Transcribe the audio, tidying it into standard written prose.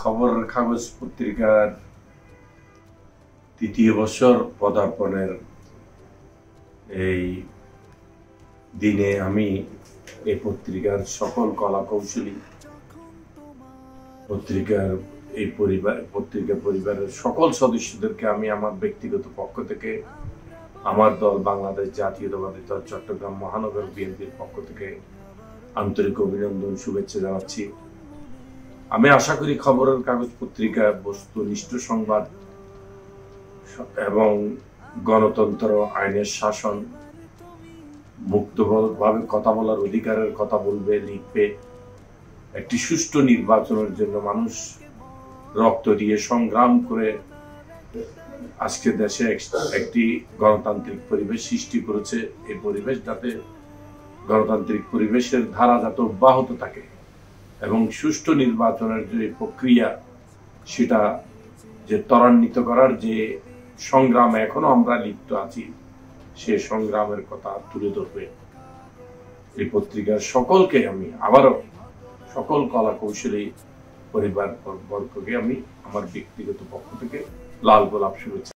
খবরের কাগজ পত্রিকার তৃতীয় বছর পদার্পণের এই দিনে আমি এই পত্রিকার সকল কলা কৌশলী পত্রিকা পরিবারের সকল সদস্যদেরকে আমি আমার ব্যক্তিগত পক্ষ থেকে, আমার দল বাংলাদেশ জাতীয়তাবাদী দল চট্টগ্রাম মহানগর বিএনপির পক্ষ থেকে আন্তরিক অভিনন্দন, শুভেচ্ছা জানাচ্ছি। আমি আশা করি খবরের কাগজ পত্রিকা বস্তুনিষ্ঠ সংবাদ এবং গণতন্ত্র, আইনের শাসন, মুক্তভাবে কথা বলার অধিকারের কথা বলবে, লিখবে। একটি সুষ্ঠু নির্বাচনের জন্য মানুষ রক্ত দিয়ে সংগ্রাম করে আজকে দেশে একটি গণতান্ত্রিক পরিবেশ সৃষ্টি করেছে। এই পরিবেশ যাতে গণতান্ত্রিক পরিবেশের ধারা যাতে অব্যাহত থাকে এবং সুষ্ঠু নির্বাচনের যে প্রক্রিয়া সেটা যে ত্বরান্বিত করার যে সংগ্রামে এখনো আমরা লিপ্ত আছি, সে সংগ্রামের কথা তুলে ধরবে। এই পত্রিকার সকলকে আমি আবারও সকল কলা কৌশলী পরিবার বর্গকে আমি আমার ব্যক্তিগত পক্ষ থেকে লাল গোলাপ শুভেচ্ছা।